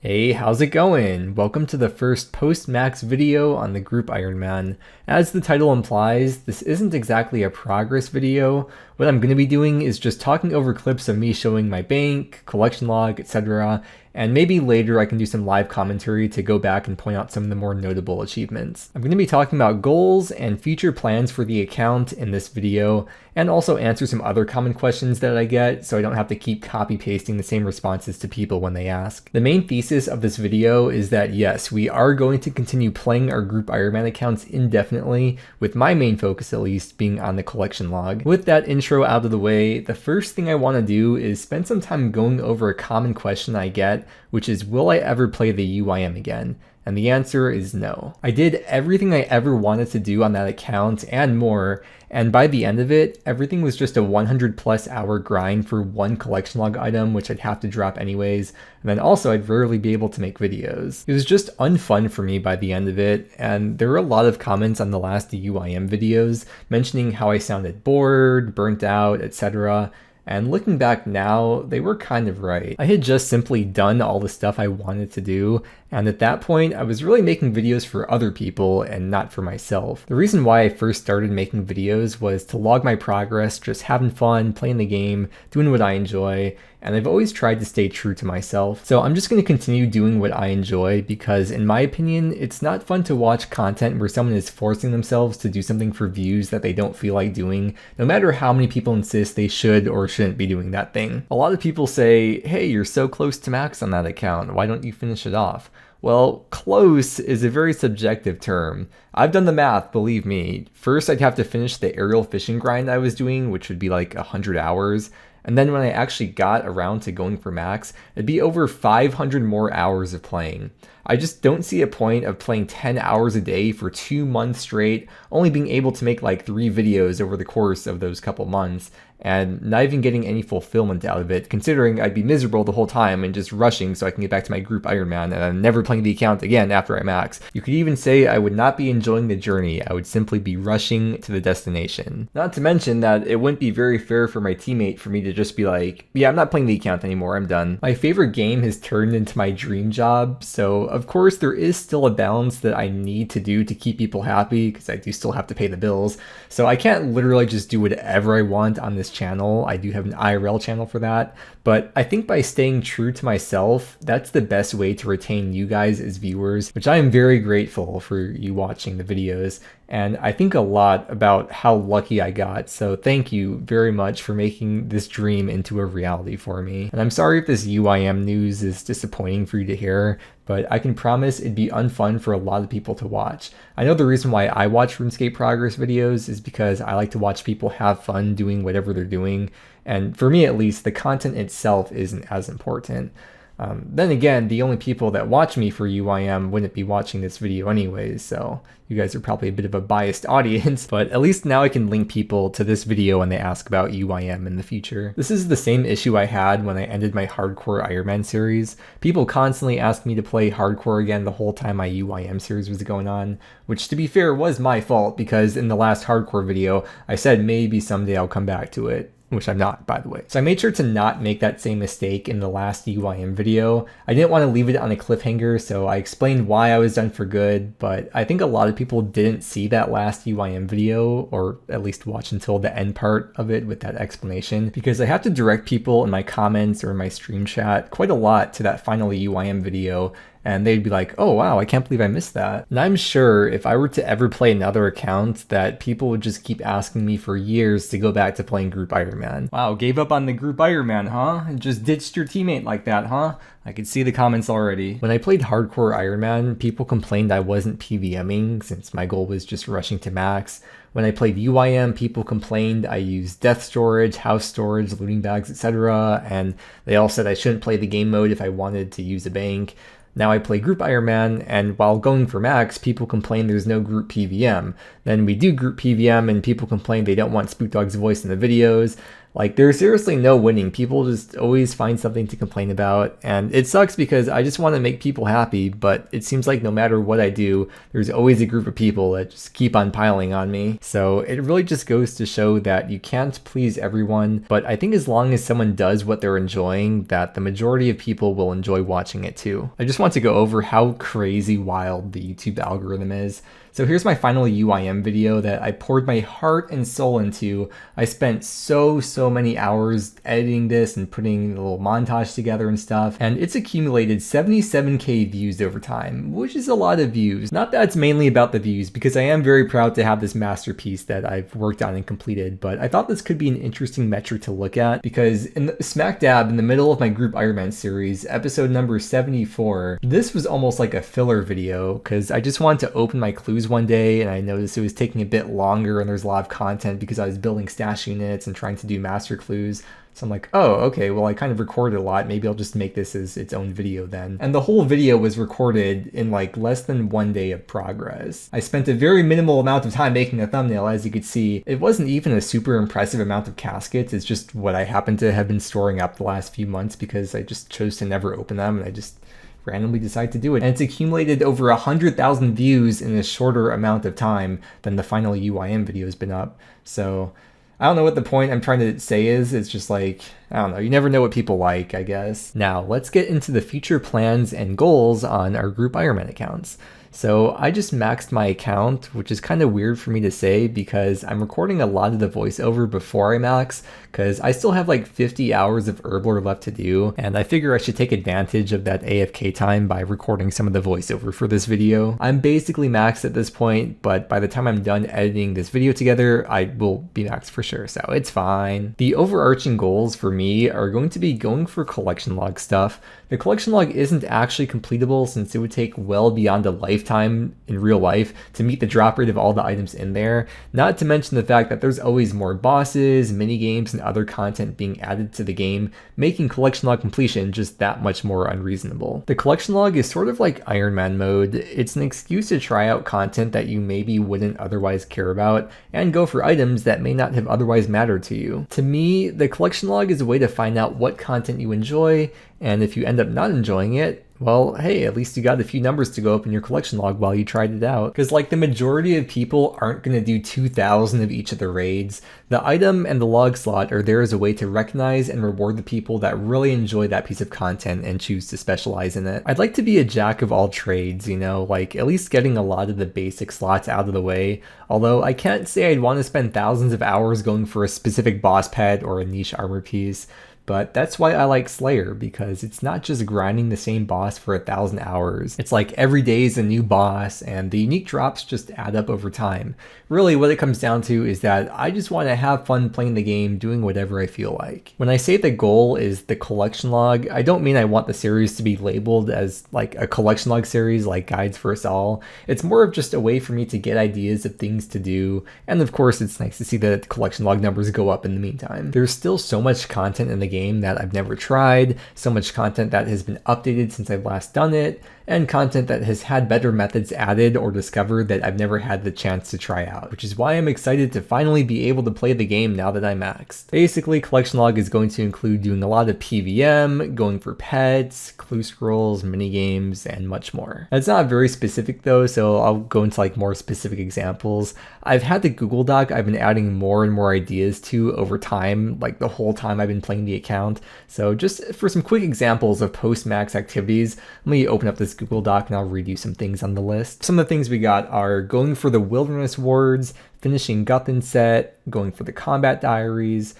Hey, how's it going? Welcome to the first post-max video on the group Ironman. As the title implies, this isn't exactly a progress video. What I'm going to be doing is just talking over clips of me showing my bank, collection log, etc. And maybe later I can do some live commentary to go back and point out some of the more notable achievements. I'm going to be talking about goals and future plans for the account in this video, and also answer some other common questions that I get so I don't have to keep copy-pasting the same responses to people when they ask. The main thesis of this video is that yes, we are going to continue playing our group Ironman accounts indefinitely, with my main focus at least being on the collection log. With that intro out of the way, the first thing I want to do is spend some time going over a common question I get, which is, will I ever play the UIM again? And the answer is no. I did everything I ever wanted to do on that account and more, and by the end of it, everything was just a 100+ hour grind for one collection log item, which I'd have to drop anyways, and then also I'd rarely be able to make videos. It was just unfun for me by the end of it, and there were a lot of comments on the last UIM videos mentioning how I sounded bored, burnt out, etc. And looking back now, they were kind of right. I had just simply done all the stuff I wanted to do, and at that point, I was really making videos for other people and not for myself. The reason why I first started making videos was to log my progress, just having fun, playing the game, doing what I enjoy, and I've always tried to stay true to myself. So I'm just going to continue doing what I enjoy because, in my opinion, it's not fun to watch content where someone is forcing themselves to do something for views that they don't feel like doing, no matter how many people insist they should or shouldn't be doing that thing. A lot of people say, hey, you're so close to max on that account, why don't you finish it off? Well, close is a very subjective term. I've done the math, believe me. First, I'd have to finish the aerial fishing grind I was doing, which would be like 100 hours. And then when I actually got around to going for max, it'd be over 500 more hours of playing. I just don't see a point of playing 10 hours a day for 2 months straight, only being able to make like 3 videos over the course of those couple months, and not even getting any fulfillment out of it, considering I'd be miserable the whole time and just rushing so I can get back to my group Ironman, and I'm never playing the account again after I max. You could even say I would not be enjoying the journey, I would simply be rushing to the destination. Not to mention that it wouldn't be very fair for my teammate for me to just be like, yeah, I'm not playing the account anymore, I'm done. My favorite game has turned into my dream job, so of course there is still a balance that I need to do to keep people happy, because I do still have to pay the bills, so I can't literally just do whatever I want on this channel. I do have an IRL channel for that, but I think by staying true to myself, that's the best way to retain you guys as viewers, which I am very grateful for you watching the videos, and I think a lot about how lucky I got, so thank you very much for making this dream into a reality for me. And I'm sorry if this UIM news is disappointing for you to hear, but I can promise it'd be unfun for a lot of people to watch. I know the reason why I watch RuneScape progress videos is because I like to watch people have fun doing whatever they're doing, and for me at least, the content itself isn't as important. Then again, the only people that watch me for UIM wouldn't be watching this video anyways, so you guys are probably a bit of a biased audience, but at least now I can link people to this video when they ask about UIM in the future. This is the same issue I had when I ended my Hardcore Ironman series. People constantly asked me to play Hardcore again the whole time my UIM series was going on, which to be fair was my fault because in the last Hardcore video, I said maybe someday I'll come back to it, which I'm not, by the way. So I made sure to not make that same mistake in the last UIM video. I didn't want to leave it on a cliffhanger, so I explained why I was done for good, but I think a lot of people didn't see that last UIM video, or at least watch until the end part of it with that explanation, because I have to direct people in my comments or in my stream chat quite a lot to that final UIM video, and they'd be like, oh wow, I can't believe I missed that. And I'm sure if I were to ever play another account that people would just keep asking me for years to go back to playing group Ironman. Wow, gave up on the group Ironman, huh? And just ditched your teammate like that, huh? I could see the comments already. When I played Hardcore Ironman, people complained I wasn't PVMing since my goal was just rushing to max. When I played UIM, people complained I used death storage, house storage, looting bags, etc. And they all said I shouldn't play the game mode if I wanted to use a bank. Now I play group Ironman, and while going for max, people complain there's no group PVM. Then we do group PVM, and people complain they don't want Spook Dog's voice in the videos. Like, there's seriously no winning. People just always find something to complain about, and it sucks because I just want to make people happy, but it seems like no matter what I do, there's always a group of people that just keep on piling on me. So it really just goes to show that you can't please everyone, but I think as long as someone does what they're enjoying, that the majority of people will enjoy watching it too. I just want to go over how crazy wild the YouTube algorithm is. So here's my final UIM video that I poured my heart and soul into. I spent so many hours editing this and putting a little montage together and stuff, and it's accumulated 77k views over time, which is a lot of views. Not that it's mainly about the views, because I am very proud to have this masterpiece that I've worked on and completed, but I thought this could be an interesting metric to look at, because in the, smack dab in the middle of my group Ironman series, episode number 74, this was almost like a filler video, because I just wanted to open my clues one day and I noticed it was taking a bit longer and there's a lot of content because I was building stash units and trying to do master clues. So I'm like, oh, okay, well, I kind of recorded a lot. Maybe I'll just make this as its own video then. And the whole video was recorded in like less than 1 day of progress. I spent a very minimal amount of time making a thumbnail, as you could see. It wasn't even a super impressive amount of caskets. It's just what I happened to have been storing up the last few months because I just chose to never open them, and I just randomly decide to do it. And it's accumulated over 100,000 views in a shorter amount of time than the final UIM video has been up. So I don't know what the point I'm trying to say is. It's just like, I don't know, you never know what people like, I guess. Now, let's get into the future plans and goals on our group Ironman accounts. So I just maxed my account, which is kind of weird for me to say because I'm recording a lot of the voiceover before I max, because I still have like 50 hours of Herbler left to do, and I figure I should take advantage of that AFK time by recording some of the voiceover for this video. I'm basically maxed at this point, but by the time I'm done editing this video together, I will be maxed for sure, so it's fine. The overarching goals for me are going to be going for collection log stuff. The collection log isn't actually completable since it would take well beyond a lifetime in real life to meet the drop rate of all the items in there, not to mention the fact that there's always more bosses, mini games, and other content being added to the game, making collection log completion just that much more unreasonable. The collection log is sort of like Ironman mode. It's an excuse to try out content that you maybe wouldn't otherwise care about, and go for items that may not have otherwise mattered to you. To me, the collection log is a way to find out what content you enjoy, and if you end up not enjoying it, well, hey, at least you got a few numbers to go up in your collection log while you tried it out. Because like the majority of people aren't going to do 2,000 of each of the raids. The item and the log slot are there as a way to recognize and reward the people that really enjoy that piece of content and choose to specialize in it. I'd like to be a jack of all trades, you know, like at least getting a lot of the basic slots out of the way. Although I can't say I'd want to spend thousands of hours going for a specific boss pet or a niche armor piece. But that's why I like Slayer, because it's not just grinding the same boss for 1,000 hours. It's like every day is a new boss, and the unique drops just add up over time. Really, what it comes down to is that I just want to have fun playing the game, doing whatever I feel like. When I say the goal is the collection log, I don't mean I want the series to be labeled as like a collection log series like Guides for Us All. It's more of just a way for me to get ideas of things to do, and of course it's nice to see that the collection log numbers go up in the meantime. There's still so much content in the game that I've never tried, so much content that has been updated since I've last done it, and content that has had better methods added or discovered that I've never had the chance to try out, which is why I'm excited to finally be able to play the game now that I'm maxed. Basically, collection log is going to include doing a lot of PVM, going for pets, clue scrolls, mini games, and much more. It's not very specific though, so I'll go into like more specific examples. I've had the Google Doc I've been adding more and more ideas to over time, like the whole time I've been playing the account. So just for some quick examples of post-max activities, let me open up this Google Doc and I'll read you some things on the list. Some of the things we got are going for the Wilderness Wards, finishing Guthin set, going for the Combat Diaries,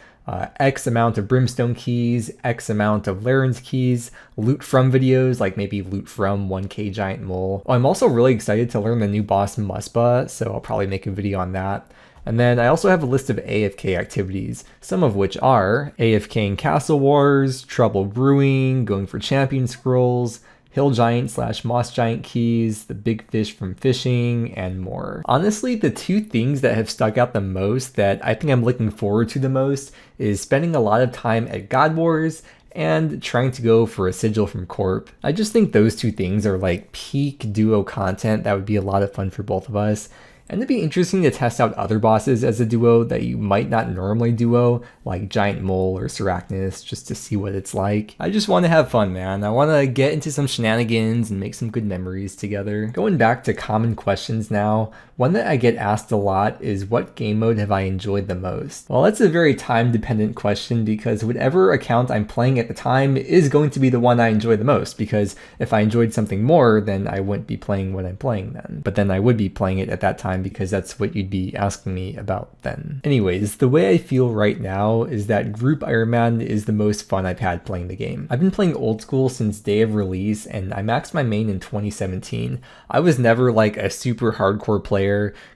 X amount of Brimstone keys, X amount of Laren's keys, loot from videos, like maybe loot from 1k Giant Mole. I'm also really excited to learn the new boss Muspa, so I'll probably make a video on that. And then I also have a list of AFK activities, some of which are AFKing Castle Wars, Trouble Brewing, going for Champion Scrolls, Hill Giant / Moss Giant keys, the big fish from fishing, and more. Honestly, the two things that have stuck out the most that I think I'm looking forward to the most is spending a lot of time at God Wars and trying to go for a sigil from Corp. I just think those two things are like peak duo content that would be a lot of fun for both of us. And it'd be interesting to test out other bosses as a duo that you might not normally duo, like Giant Mole or Sarachnis, just to see what it's like. I just want to have fun, man. I want to get into some shenanigans and make some good memories together. Going back to common questions now, one that I get asked a lot is what game mode have I enjoyed the most? Well, that's a very time-dependent question because whatever account I'm playing at the time is going to be the one I enjoy the most, because if I enjoyed something more, then I wouldn't be playing what I'm playing then. But then I would be playing it at that time because that's what you'd be asking me about then. Anyways, the way I feel right now is that Group Ironman is the most fun I've had playing the game. I've been playing old school since day of release, and I maxed my main in 2017. I was never like a super hardcore player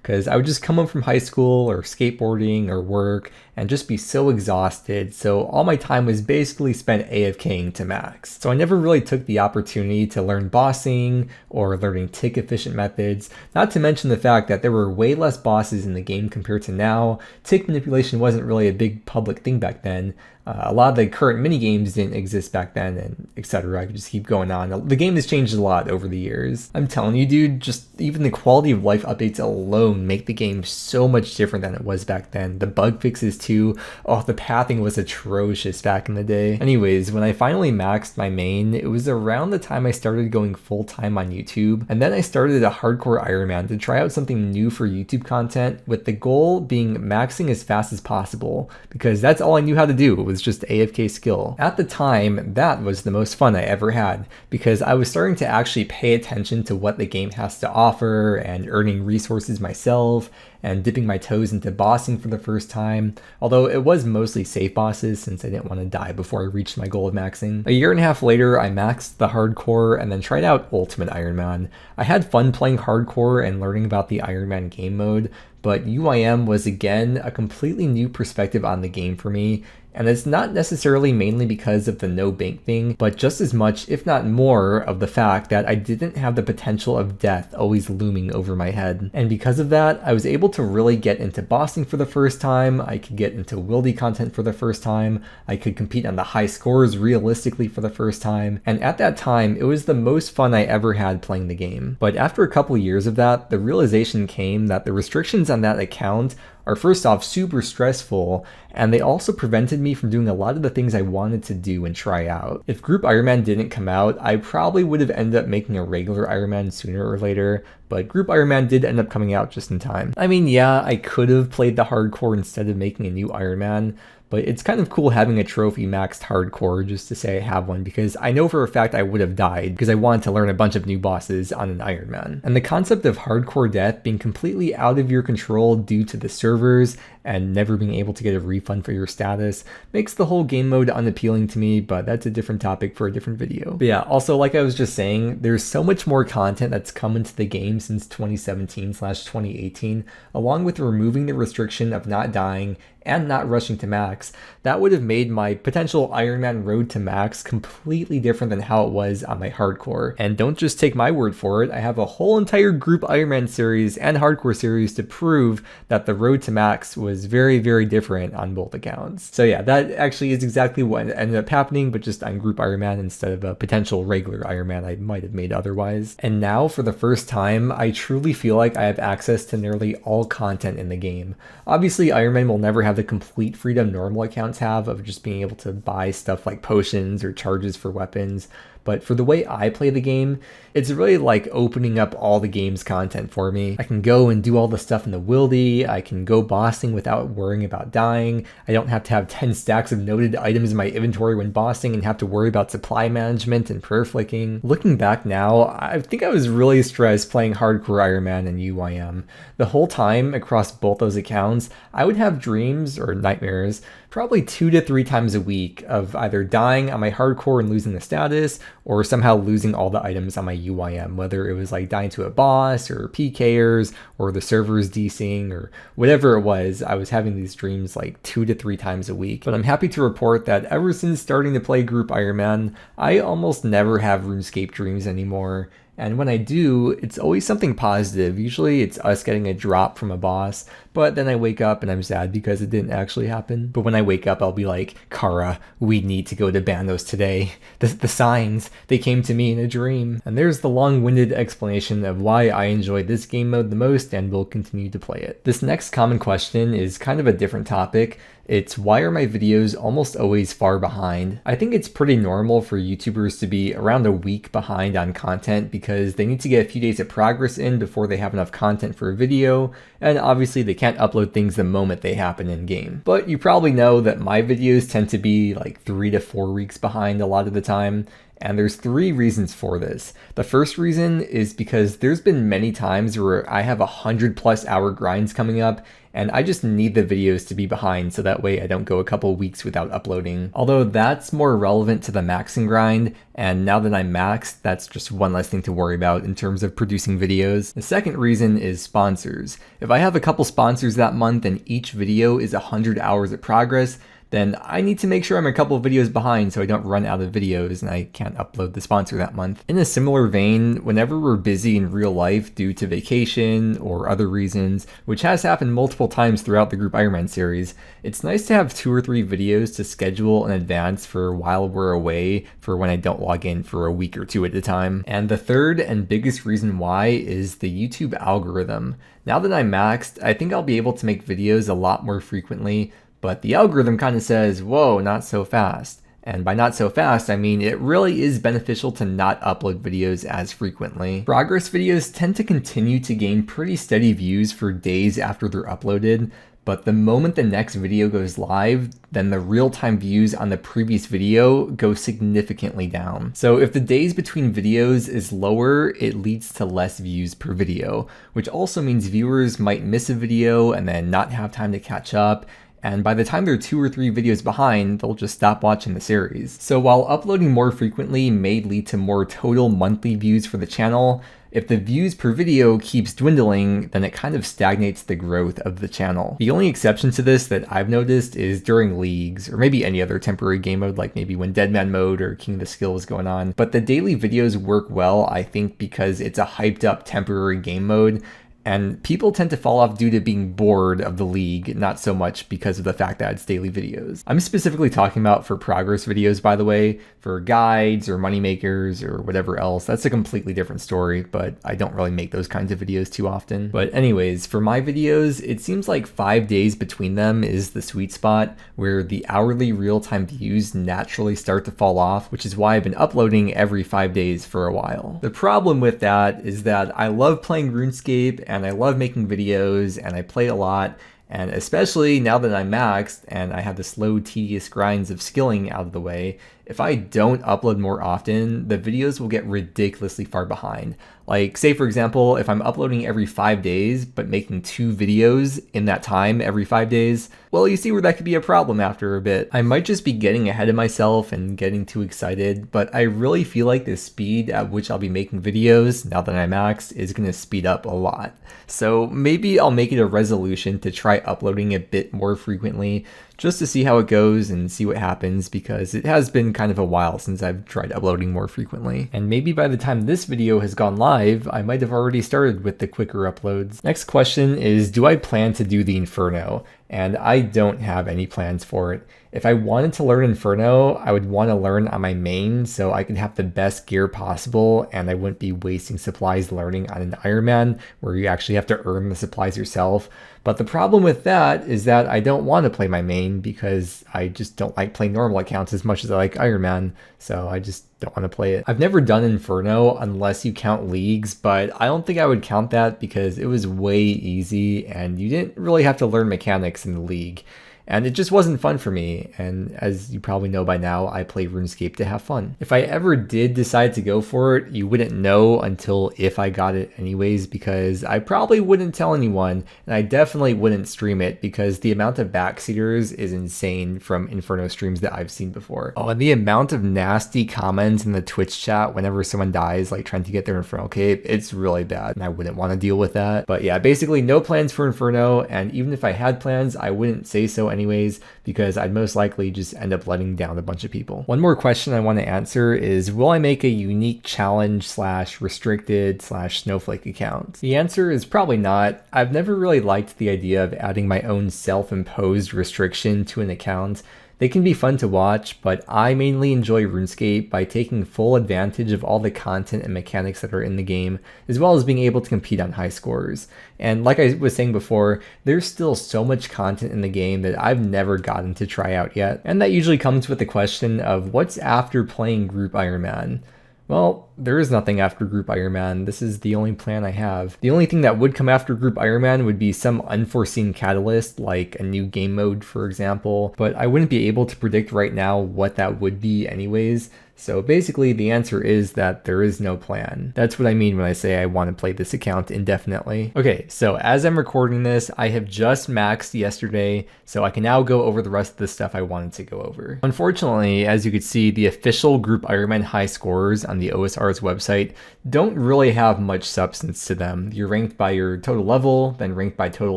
because I would just come home from high school or skateboarding or work and just be so exhausted, so all my time was basically spent AFKing to max. So I never really took the opportunity to learn bossing or learning tick efficient methods, not to mention the fact that there were way less bosses in the game compared to now. Tick manipulation wasn't really a big public thing back then. A lot of the current mini-games didn't exist back then, and etc. I could just keep going on. The game has changed a lot over the years. I'm telling you, dude, just even the quality of life updates alone make the game so much different than it was back then. The bug fixes too. Oh, the pathing was atrocious back in the day. Anyways, when I finally maxed my main, it was around the time I started going full-time on YouTube, and then I started a hardcore Ironman to try out something new for YouTube content, with the goal being maxing as fast as possible, because that's all I knew how to do. It was just AFK skill. At the time, that was the most fun I ever had, because I was starting to actually pay attention to what the game has to offer and earning resources myself and dipping my toes into bossing for the first time, although it was mostly safe bosses since I didn't want to die before I reached my goal of maxing. A year and a half later, I maxed the hardcore and then tried out Ultimate Ironman. I had fun playing hardcore and learning about the Ironman game mode, but UIM was again a completely new perspective on the game for me, and it's not necessarily mainly because of the no bank thing, but just as much, if not more, of the fact that I didn't have the potential of death always looming over my head. And because of that, I was able to really get into bossing for the first time, I could get into wildy content for the first time, I could compete on the high scores realistically for the first time, and at that time, it was the most fun I ever had playing the game. But after a couple years of that, the realization came that the restrictions on that account are first off super stressful, and they also prevented me from doing a lot of the things I wanted to do and try out. If Group Ironman didn't come out, I probably would have ended up making a regular Ironman sooner or later, but Group Ironman did end up coming out just in time. I mean, yeah, I could have played the hardcore instead of making a new Ironman, but it's kind of cool having a trophy maxed hardcore just to say I have one, because I know for a fact I would have died because I wanted to learn a bunch of new bosses on an Ironman. And the concept of hardcore death being completely out of your control due to the servers and never being able to get a refund for your status makes the whole game mode unappealing to me, but that's a different topic for a different video. But yeah, also like I was just saying, there's so much more content that's come into the game since 2017/2018, along with removing the restriction of not dying and not rushing to max. That would have made my potential Ironman road to max completely different than how it was on my hardcore. And don't just take my word for it, I have a whole entire Group Ironman series and hardcore series to prove that the road to max was very, very different on both accounts. So yeah, that actually is exactly what ended up happening, but just on Group Ironman instead of a potential regular Ironman I might have made otherwise. And now, for the first time, I truly feel like I have access to nearly all content in the game. Obviously, Ironman will never have the complete freedom normal accounts have of just being able to buy stuff like potions or charges for weapons, but for the way I play the game, it's really like opening up all the game's content for me. I can go and do all the stuff in the wildy, I can go bossing without worrying about dying, I don't have to have 10 stacks of noted items in my inventory when bossing and have to worry about supply management and prayer flicking. Looking back now, I think I was really stressed playing hardcore Ironman and UIM. The whole time across both those accounts, I would have dreams or nightmares probably 2 to 3 times a week of either dying on my hardcore and losing the status, or somehow losing all the items on my UIM, whether it was like dying to a boss or PKers or the servers desync or whatever it was. I was having these dreams like 2 to 3 times a week. But I'm happy to report that ever since starting to play Group Ironman, I almost never have RuneScape dreams anymore. And when I do, it's always something positive. Usually it's us getting a drop from a boss, but then I wake up and I'm sad because it didn't actually happen. But when I wake up, I'll be like, Kara, we need to go to Bandos today. The signs, they came to me in a dream. And there's the long-winded explanation of why I enjoy this game mode the most and will continue to play it. This next common question is kind of a different topic. It's why are my videos almost always far behind? I think it's pretty normal for YouTubers to be around a week behind on content because they need to get a few days of progress in before they have enough content for a video, and obviously they can't upload things the moment they happen in game. But you probably know that my videos tend to be like 3 to 4 weeks behind a lot of the time. And there's 3 reasons for this. The first reason is because there's been many times where I have 100+ hour grinds coming up and I just need the videos to be behind so that way I don't go a couple weeks without uploading. Although that's more relevant to the maxing grind, and now that I'm maxed, that's just one less thing to worry about in terms of producing videos. The second reason is sponsors. If I have a couple sponsors that month and each video is 100 hours of progress, then I need to make sure I'm a couple of videos behind so I don't run out of videos and I can't upload the sponsor that month. In a similar vein, whenever we're busy in real life due to vacation or other reasons, which has happened multiple times throughout the Group Ironman series, it's nice to have 2 or 3 videos to schedule in advance for while we're away for when I don't log in for a week or 2 at a time. And the third and biggest reason why is the YouTube algorithm. Now that I'm maxed, I think I'll be able to make videos a lot more frequently, but the algorithm kind of says, whoa, not so fast. And by not so fast, I mean it really is beneficial to not upload videos as frequently. Progress videos tend to continue to gain pretty steady views for days after they're uploaded, but the moment the next video goes live, then the real-time views on the previous video go significantly down. So if the days between videos is lower, it leads to less views per video, which also means viewers might miss a video and then not have time to catch up. And by the time they're 2 or 3 videos behind, they'll just stop watching the series. So while uploading more frequently may lead to more total monthly views for the channel, if the views per video keeps dwindling, then it kind of stagnates the growth of the channel. The only exception to this that I've noticed is during leagues, or maybe any other temporary game mode, like maybe when Deadman mode or King of the Skill is going on. But the daily videos work well, I think, because it's a hyped up temporary game mode, and people tend to fall off due to being bored of the league, not so much because of the fact that it's daily videos. I'm specifically talking about for progress videos, by the way. For guides or moneymakers or whatever else, that's a completely different story, but I don't really make those kinds of videos too often. But anyways, for my videos, it seems like 5 days between them is the sweet spot where the hourly real-time views naturally start to fall off, which is why I've been uploading every 5 days for a while. The problem with that is that I love playing RuneScape and I love making videos and I play a lot. And especially now that I'm maxed and I have the slow, tedious grinds of skilling out of the way, if I don't upload more often, the videos will get ridiculously far behind. Like, say for example, if I'm uploading every 5 days, but making 2 videos in that time every 5 days, well, you see where that could be a problem after a bit. I might just be getting ahead of myself and getting too excited, but I really feel like the speed at which I'll be making videos, now that I'm maxed, is going to speed up a lot. So maybe I'll make it a resolution to try uploading a bit more frequently, just to see how it goes and see what happens, because it has been kind of a while since I've tried uploading more frequently. And maybe by the time this video has gone live, I might have already started with the quicker uploads. Next question is, do I plan to do the Inferno? And I don't have any plans for it. If I wanted to learn Inferno, I would want to learn on my main so I could have the best gear possible and I wouldn't be wasting supplies learning on an Ironman where you actually have to earn the supplies yourself. But the problem with that is that I don't want to play my main because I just don't like playing normal accounts as much as I like Ironman, so I just don't want to play it. I've never done Inferno unless you count leagues, but I don't think I would count that because it was way easy and you didn't really have to learn mechanics in the league. And it just wasn't fun for me, and as you probably know by now, I play RuneScape to have fun. If I ever did decide to go for it, you wouldn't know until if I got it anyways, because I probably wouldn't tell anyone, and I definitely wouldn't stream it because the amount of backseaters is insane from Inferno streams that I've seen before. Oh, and the amount of nasty comments in the Twitch chat whenever someone dies, like trying to get their Inferno cape, it's really bad, and I wouldn't want to deal with that. But yeah, basically no plans for Inferno, and even if I had plans, I wouldn't say so anyways, because I'd most likely just end up letting down a bunch of people. One more question I want to answer is, will I make a unique challenge / restricted / Snowflake account? The answer is probably not. I've never really liked the idea of adding my own self-imposed restriction to an account. They can be fun to watch, but I mainly enjoy RuneScape by taking full advantage of all the content and mechanics that are in the game, as well as being able to compete on high scores. And like I was saying before, there's still so much content in the game that I've never gotten to try out yet. And that usually comes with the question of what's after playing Group Ironman? Well, there is nothing after Group Ironman. This is the only plan I have. The only thing that would come after Group Ironman would be some unforeseen catalyst, like a new game mode, for example, but I wouldn't be able to predict right now what that would be anyways. So basically the answer is that there is no plan. That's what I mean when I say I want to play this account indefinitely. Okay, so as I'm recording this, I have just maxed yesterday, so I can now go over the rest of the stuff I wanted to go over. Unfortunately, as you could see, the official Group Ironman high scores on the OSRS website don't really have much substance to them. You're ranked by your total level, then ranked by total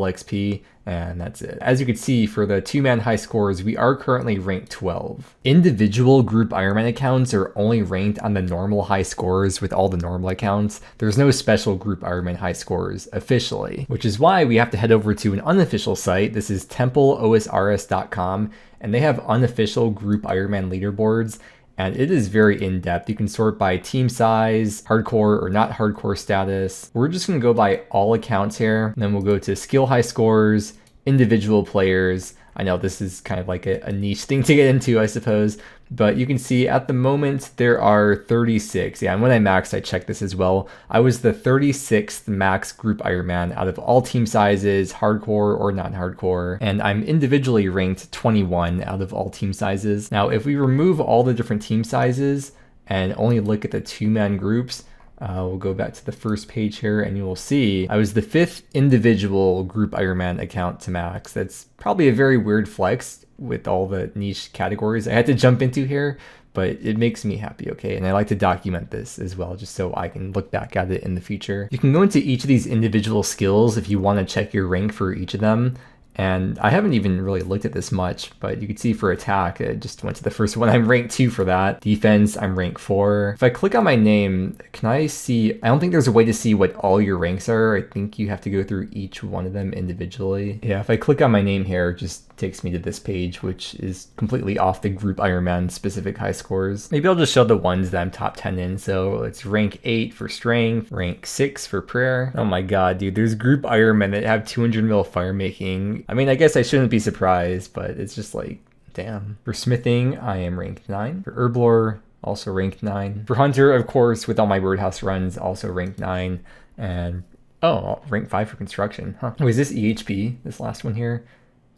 XP, and that's it. As you can see, for the 2-man high scores, we are currently ranked 12. Individual Group Ironman accounts are only ranked on the normal high scores with all the normal accounts. There's no special Group Ironman high scores officially, which is why we have to head over to an unofficial site. This is templeosrs.com, and they have unofficial Group Ironman leaderboards. And it is very in-depth. You can sort by team size, hardcore or not hardcore status. We're just gonna go by all accounts here. And then we'll go to skill high scores, individual players. I know this is kind of like a niche thing to get into, I suppose, but you can see at the moment there are 36. Yeah, and when I maxed, I checked this as well. I was the 36th max Group Ironman out of all team sizes, hardcore or not hardcore, and I'm individually ranked 21 out of all team sizes. Now, if we remove all the different team sizes and only look at the 2-man groups, we'll go back to the first page here and you will see I was the 5th individual Group Ironman account to max. That's probably a very weird flex with all the niche categories I had to jump into here, but it makes me happy, okay? And I like to document this as well, just so I can look back at it in the future. You can go into each of these individual skills if you want to check your rank for each of them. And I haven't even really looked at this much, but you can see for attack, I just went to the first one. I'm ranked 2 for that. Defense, I'm rank 4. If I click on my name, can I see, I don't think there's a way to see what all your ranks are. I think you have to go through each one of them individually. Yeah, if I click on my name here, it just takes me to this page, which is completely off the Group Ironman specific high scores. Maybe I'll just show the ones that I'm top 10 in. So it's rank 8 for strength, rank 6 for prayer. Oh my god, dude, there's Group Ironman that have 200 mil fire making. I mean, I guess I shouldn't be surprised, but it's just like, damn. For smithing, I am ranked 9. For herblore, also ranked 9. For hunter, of course, with all my birdhouse runs, also ranked 9. And, oh, rank 5 for construction. Huh. Oh, is this EHP, this last one here?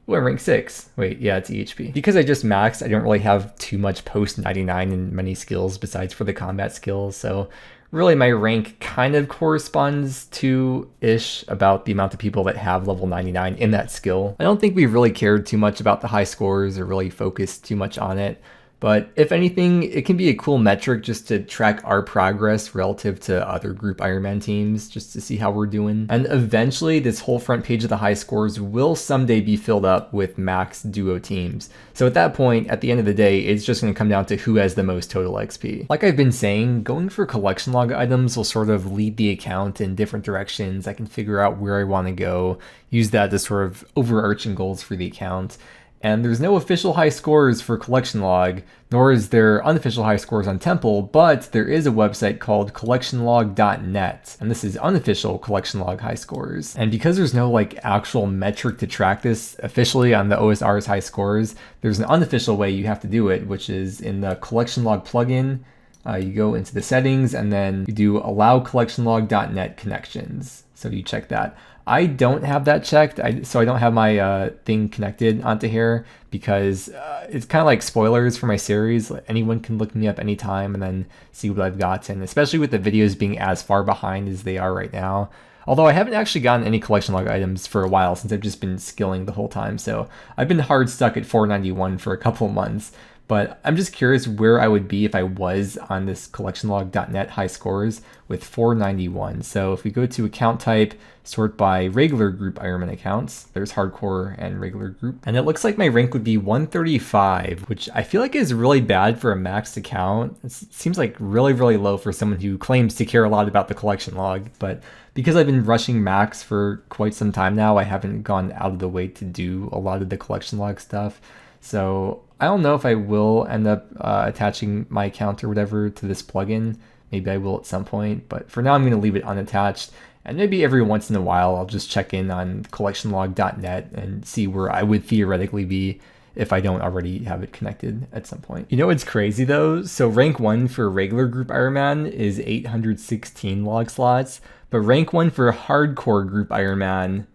Oh, I'm rank 6. Wait, yeah, it's EHP. Because I just maxed, I don't really have too much post 99 in many skills besides for the combat skills, so really my rank kind of corresponds to ish about the amount of people that have level 99 in that skill. I don't think we really cared too much about the high scores or really focused too much on it. But if anything, it can be a cool metric just to track our progress relative to other Group Ironman teams, just to see how we're doing. And eventually, this whole front page of the high scores will someday be filled up with max duo teams. So at that point, at the end of the day, it's just going to come down to who has the most total XP. Like I've been saying, going for collection log items will sort of lead the account in different directions. I can figure out where I want to go, use that as sort of overarching goals for the account. And there's no official high scores for collection log, nor is there unofficial high scores on Temple, but there is a website called collectionlog.net, and this is unofficial collection log high scores. And because there's no like actual metric to track this officially on the OSR's high scores, there's an unofficial way you have to do it, which is in the collection log plugin. You go into the settings and then you do allow collectionlog.net connections. So you check that. I don't have that checked, so I don't have my thing connected onto here because it's kind of like spoilers for my series. Anyone can look me up anytime and then see what I've gotten, especially with the videos being as far behind as they are right now. Although I haven't actually gotten any collection log items for a while since I've just been skilling the whole time, so I've been hard stuck at 491 for a couple of months. but I'm just curious where I would be if I was on this collectionlog.net high scores with 491. So if we go to account type, sort by regular group Ironman accounts, there's hardcore and regular group. And it looks like my rank would be 135, which I feel like is really bad for a maxed account. It seems like really, really low for someone who claims to care a lot about the collection log. But because I've been rushing max for quite some time now, I haven't gone out of the way to do a lot of the collection log stuff. So I don't know if I will end up attaching my account or whatever to this plugin. Maybe I will at some point, but for now I'm going to leave it unattached. And maybe every once in a while I'll just check in on collectionlog.net and see where I would theoretically be if I don't already have it connected at some point. You know what's crazy though? So rank 1 for regular group Ironman is 816 log slots, but rank 1 for hardcore group Ironman,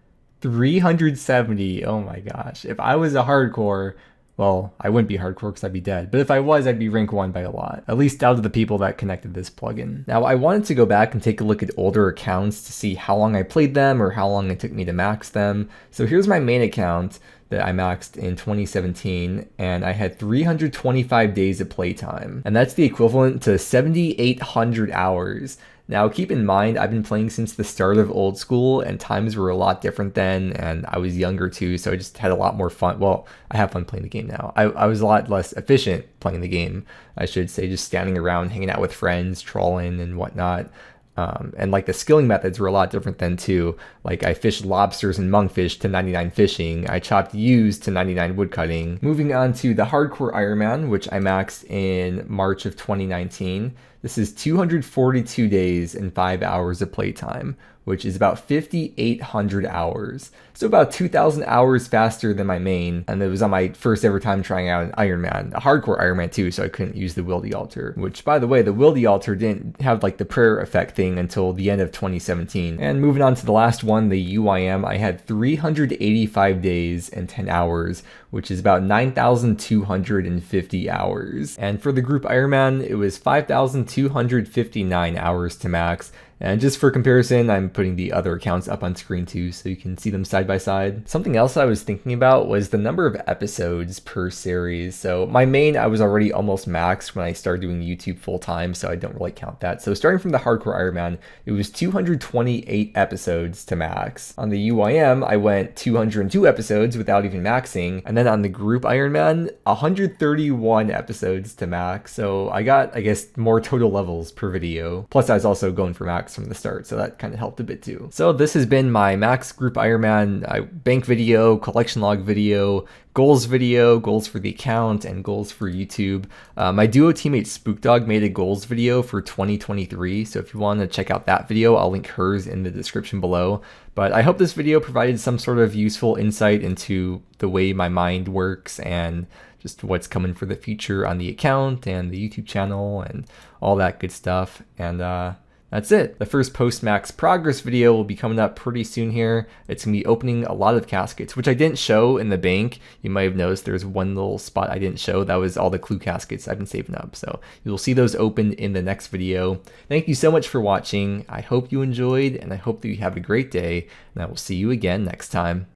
370. Oh my gosh. If I was a hardcore, well, I wouldn't be hardcore because I'd be dead. But if I was, I'd be rank 1 by a lot. At least out of the people that connected this plugin. Now, I wanted to go back and take a look at older accounts to see how long I played them or how long it took me to max them. So here's my main account that I maxed in 2017, and I had 325 days of playtime. And that's the equivalent to 7,800 hours. Now, keep in mind, I've been playing since the start of old school, and times were a lot different then, and I was younger too, so I just had a lot more fun. Well, I have fun playing the game now. I was a lot less efficient playing the game, I should say, just standing around, hanging out with friends, trolling and whatnot. And like the skilling methods were a lot different then too. Like I fished lobsters and monkfish to 99 fishing. I chopped yews to 99 woodcutting. Moving on to the hardcore Ironman, which I maxed in March of 2019. This is 242 days and 5 hours of playtime, which is about 5,800 hours. So about 2,000 hours faster than my main. And it was on my first ever time trying out an Ironman, a hardcore Ironman too, so I couldn't use the Wildy altar. Which, by the way, the Wildy altar didn't have like the prayer effect thing until the end of 2017. And moving on to the last one, the UIM, I had 385 days and 10 hours, which is about 9,250 hours. And for the group Ironman, it was 5,259 hours to max. And just for comparison, I'm putting the other accounts up on screen too, so you can see them side by side. Something else I was thinking about was the number of episodes per series. So my main, I was already almost maxed when I started doing YouTube full time, so I don't really count that. So starting from the hardcore Ironman, it was 228 episodes to max. On the UIM, I went 202 episodes without even maxing. And then on the group Ironman, 131 episodes to max. So I got, I guess, more total levels per video. Plus I was also going for max from the start, so that kind of helped a bit too. So this has been my max group Ironman bank video, collection log video, goals for the account, and goals for YouTube. My duo teammate Spookdog made a goals video for 2023, so if you want to check out that video, I'll link hers in the description below. But I hope this video provided some sort of useful insight into the way my mind works and just what's coming for the future on the account and the YouTube channel and all that good stuff. And that's it. The first post-max progress video will be coming up pretty soon here. It's going to be opening a lot of caskets, which I didn't show in the bank. You might have noticed there's one little spot I didn't show. That was all the clue caskets I've been saving up. So you'll see those open in the next video. Thank you so much for watching. I hope you enjoyed, and I hope that you have a great day, and I will see you again next time.